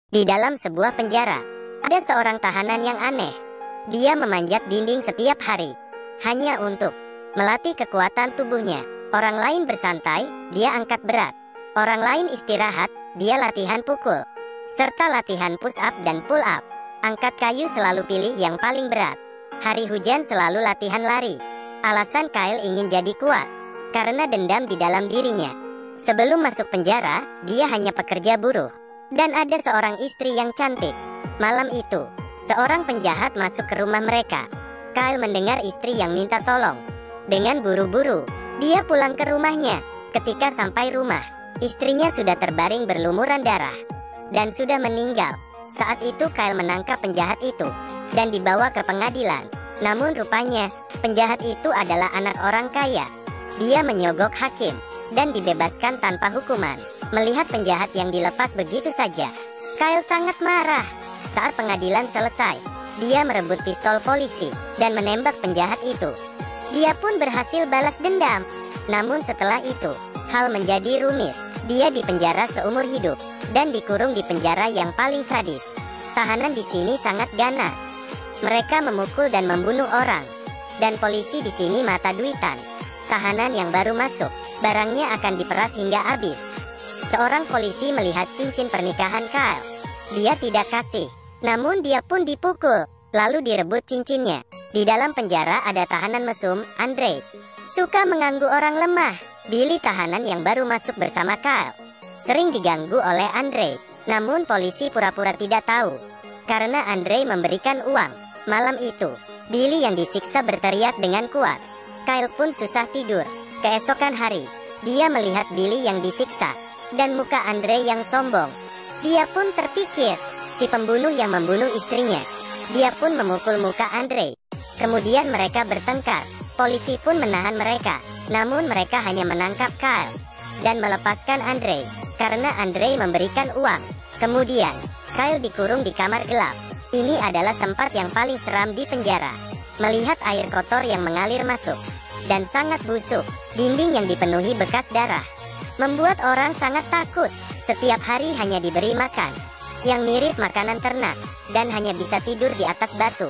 Di dalam sebuah penjara, ada seorang tahanan yang aneh. Dia memanjat dinding setiap hari, hanya untuk melatih kekuatan tubuhnya. Orang lain bersantai, dia angkat berat. Orang lain istirahat, dia latihan pukul. Serta latihan push up dan pull up. Angkat kayu selalu pilih yang paling berat. Hari hujan selalu latihan lari. Alasan Kyle ingin jadi kuat, karena dendam di dalam dirinya. Sebelum masuk penjara, dia hanya pekerja buruh. Dan ada seorang istri yang cantik. Malam itu, seorang penjahat masuk ke rumah mereka. Kyle mendengar istri yang minta tolong. Dengan buru-buru, dia pulang ke rumahnya. Ketika sampai rumah, istrinya sudah terbaring berlumuran darah dan sudah meninggal. Saat itu Kyle menangkap penjahat itu dan dibawa ke pengadilan. Namun rupanya, penjahat itu adalah anak orang kaya. Dia menyogok hakim dan dibebaskan tanpa hukuman. Melihat penjahat yang dilepas begitu saja, Kyle sangat marah. Saat pengadilan selesai, dia merebut pistol polisi dan menembak penjahat itu. Dia pun berhasil balas dendam. Namun setelah itu, hal menjadi rumit. Dia dipenjara seumur hidup dan dikurung di penjara yang paling sadis. Tahanan di sini sangat ganas. Mereka memukul dan membunuh orang. Dan polisi di sini mata duitan. Tahanan yang baru masuk, barangnya akan diperas hingga habis. Seorang polisi melihat cincin pernikahan Kyle. Dia tidak kasih, namun dia pun dipukul, lalu direbut cincinnya. Di dalam penjara ada tahanan mesum, Andre. Suka mengganggu orang lemah. Billy, tahanan yang baru masuk bersama Kyle, sering diganggu oleh Andre. Namun polisi pura-pura tidak tahu, karena Andre memberikan uang. Malam itu, Billy yang disiksa berteriak dengan kuat. Kyle pun susah tidur. Keesokan hari, dia melihat Billy yang disiksa dan muka Andre yang sombong. Dia pun terpikir, si pembunuh yang membunuh istrinya. Dia pun memukul muka Andre. Kemudian mereka bertengkar. Polisi pun menahan mereka. Namun mereka hanya menangkap Kyle dan melepaskan Andre, karena Andre memberikan uang. Kemudian, Kyle dikurung di kamar gelap. Ini adalah tempat yang paling seram di penjara. Melihat air kotor yang mengalir masuk dan sangat busuk, dinding yang dipenuhi bekas darah, membuat orang sangat takut. Setiap hari hanya diberi makan yang mirip makanan ternak, dan hanya bisa tidur di atas batu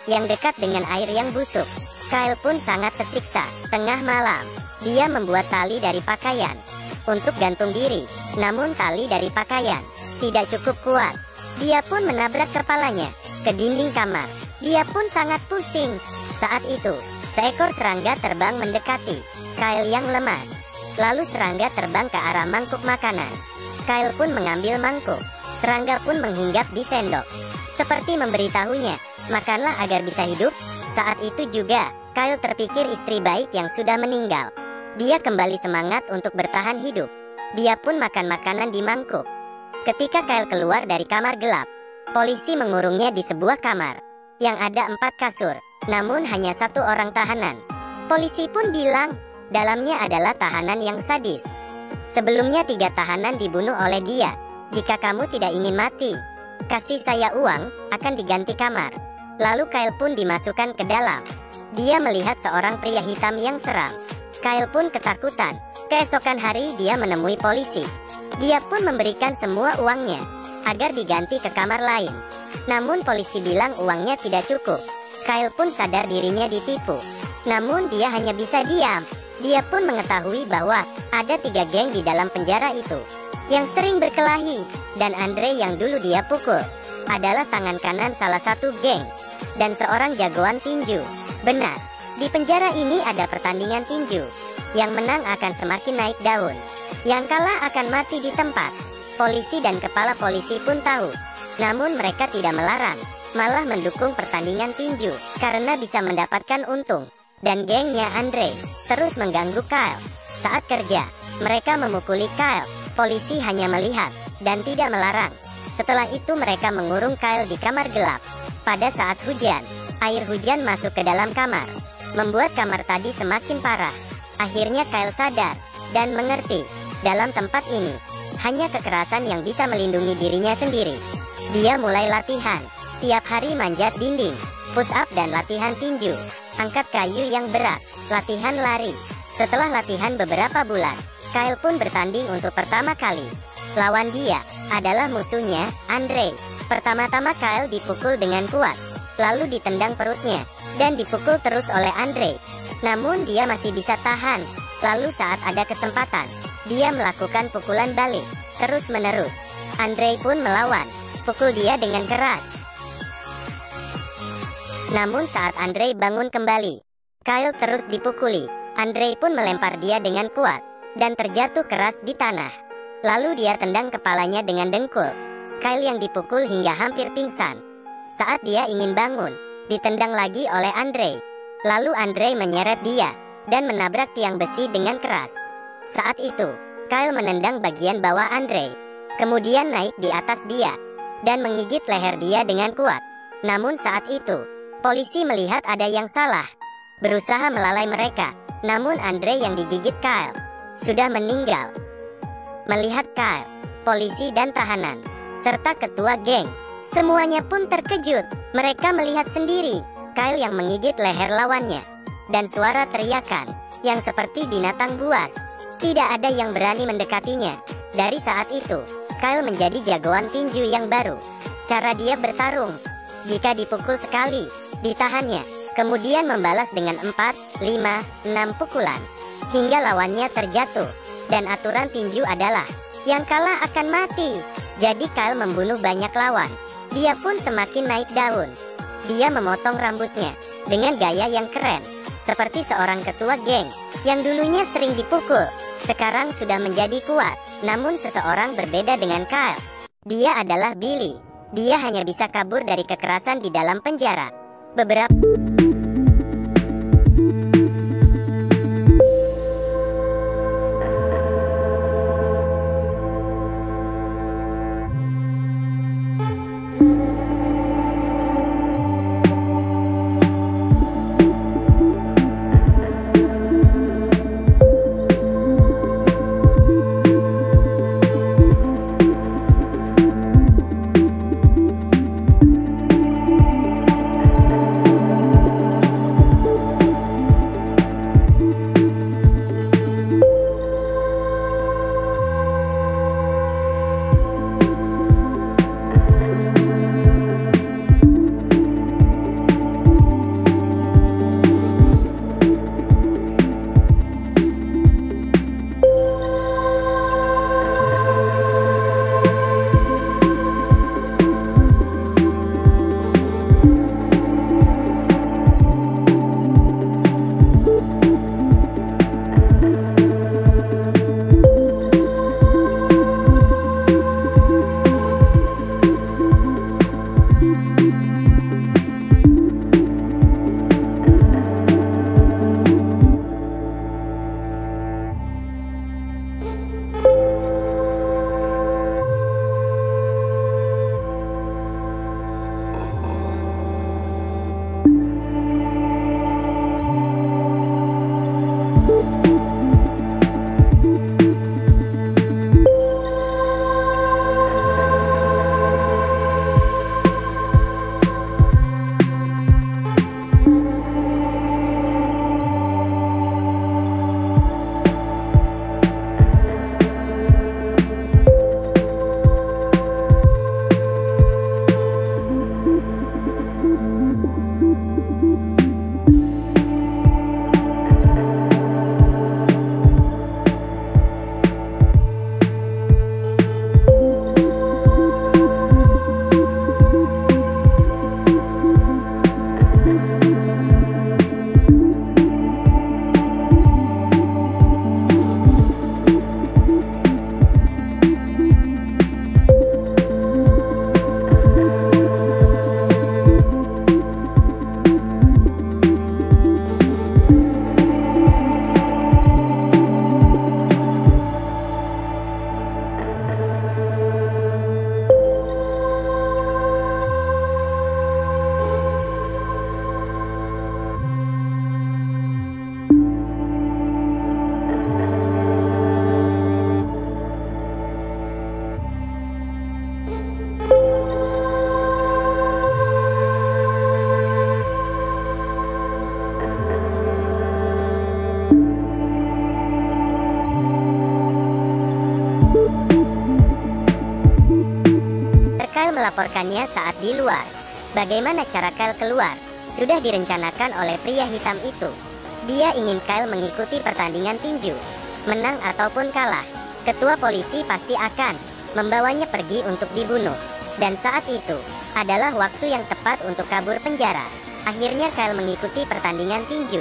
yang dekat dengan air yang busuk. Kyle pun sangat tersiksa. Tengah malam, dia membuat tali dari pakaian untuk gantung diri. Namun tali dari pakaian tidak cukup kuat. Dia pun menabrak kepalanya ke dinding kamar. Dia pun sangat pusing. Saat itu, seekor serangga terbang mendekati Kyle yang lemas. Lalu serangga terbang ke arah mangkuk makanan. Kyle pun mengambil mangkuk. Serangga pun menghinggap di sendok, seperti memberitahunya, makanlah agar bisa hidup. Saat itu juga, Kyle terpikir istri baik yang sudah meninggal. Dia kembali semangat untuk bertahan hidup. Dia pun makan makanan di mangkuk. Ketika Kyle keluar dari kamar gelap, polisi mengurungnya di sebuah kamar yang ada 4 kasur, namun hanya 1 orang tahanan. Polisi pun bilang, dalamnya adalah tahanan yang sadis. Sebelumnya 3 tahanan dibunuh oleh dia. Jika kamu tidak ingin mati, kasih saya uang, akan diganti kamar. Lalu Kyle pun dimasukkan ke dalam. Dia melihat seorang pria hitam yang seram. Kyle pun ketakutan. Keesokan hari dia menemui polisi. Dia pun memberikan semua uangnya agar diganti ke kamar lain. Namun polisi bilang uangnya tidak cukup. Kyle pun sadar dirinya ditipu. Namun dia hanya bisa diam. Dia pun mengetahui bahwa ada 3 geng di dalam penjara itu yang sering berkelahi, dan Andre yang dulu dia pukul adalah tangan kanan salah satu geng dan seorang jagoan tinju. Benar, di penjara ini ada pertandingan tinju. Yang menang akan semakin naik daun, yang kalah akan mati di tempat. Polisi dan kepala polisi pun tahu, namun mereka tidak melarang, malah mendukung pertandingan tinju karena bisa mendapatkan untung. Dan gengnya Andre terus mengganggu Kyle. Saat kerja, mereka memukuli Kyle. Polisi hanya melihat dan tidak melarang. Setelah itu mereka mengurung Kyle di kamar gelap. Pada saat hujan, air hujan masuk ke dalam kamar, membuat kamar tadi semakin parah. Akhirnya Kyle sadar dan mengerti, dalam tempat ini hanya kekerasan yang bisa melindungi dirinya sendiri. Dia mulai latihan, tiap hari manjat dinding, push up dan latihan tinju, angkat kayu yang berat, latihan lari. Setelah latihan beberapa bulan, Kyle pun bertanding untuk pertama kali. Lawan dia adalah musuhnya, Andre. Pertama-tama Kyle dipukul dengan kuat, lalu ditendang perutnya, dan dipukul terus oleh Andre. Namun dia masih bisa tahan. Lalu saat ada kesempatan, dia melakukan pukulan balik, terus-menerus. Andre pun melawan, pukul dia dengan keras. Namun saat Andre bangun kembali, Kyle terus dipukuli. Andre pun melempar dia dengan kuat, dan terjatuh keras di tanah. Lalu dia tendang kepalanya dengan dengkul. Kyle yang dipukul hingga hampir pingsan. Saat dia ingin bangun, ditendang lagi oleh Andre. Lalu Andre menyeret dia, dan menabrak tiang besi dengan keras. Saat itu, Kyle menendang bagian bawah Andre, kemudian naik di atas dia, dan menggigit leher dia dengan kuat. Namun saat itu, polisi melihat ada yang salah, berusaha melalai mereka. Namun Andre yang digigit Kyle sudah meninggal. Melihat Kyle, polisi dan tahanan, serta ketua geng, semuanya pun terkejut. Mereka melihat sendiri Kyle yang menggigit leher lawannya, dan suara teriakan yang seperti binatang buas. Tidak ada yang berani mendekatinya. Dari saat itu, Kyle menjadi jagoan tinju yang baru. Cara dia bertarung, jika dipukul sekali, ditahannya, kemudian membalas dengan 4, 5, 6 pukulan, hingga lawannya terjatuh. Dan aturan tinju adalah, yang kalah akan mati. Jadi Kyle membunuh banyak lawan. Dia pun semakin naik daun. Dia memotong rambutnya dengan gaya yang keren, seperti seorang ketua geng yang dulunya sering dipukul, sekarang sudah menjadi kuat. Namun seseorang berbeda dengan Kyle. Dia adalah Billy. Dia hanya bisa kabur dari kekerasan di dalam penjara. Beberapa melaporkannya saat di luar. Bagaimana cara Kyle keluar? Sudah direncanakan oleh pria hitam itu. Dia ingin Kyle mengikuti pertandingan tinju. Menang ataupun kalah, ketua polisi pasti akan membawanya pergi untuk dibunuh. Dan saat itu adalah waktu yang tepat untuk kabur penjara. Akhirnya Kyle mengikuti pertandingan tinju.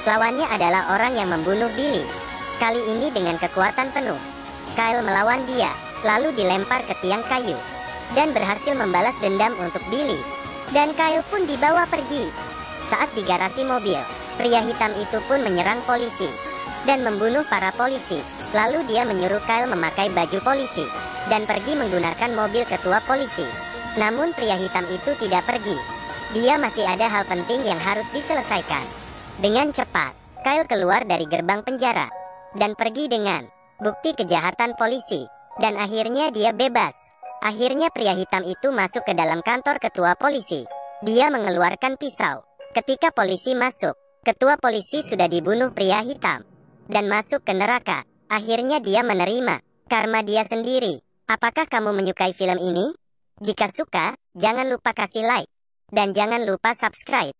Lawannya adalah orang yang membunuh Billy. Kali ini dengan kekuatan penuh. Kyle melawan dia, lalu dilempar ke tiang kayu. Dan berhasil membalas dendam untuk Billy. Dan Kyle pun dibawa pergi. Saat di garasi mobil, pria hitam itu pun menyerang polisi dan membunuh para polisi. Lalu dia menyuruh Kyle memakai baju polisi dan pergi menggunakan mobil ketua polisi. Namun pria hitam itu tidak pergi. Dia masih ada hal penting yang harus diselesaikan. Dengan cepat, Kyle keluar dari gerbang penjara dan pergi dengan bukti kejahatan polisi. Dan akhirnya dia bebas. Akhirnya pria hitam itu masuk ke dalam kantor ketua polisi. Dia mengeluarkan pisau. Ketika polisi masuk, ketua polisi sudah dibunuh pria hitam dan masuk ke neraka. Akhirnya dia menerima karma dia sendiri. Apakah kamu menyukai film ini? Jika suka, jangan lupa kasih like dan jangan lupa subscribe.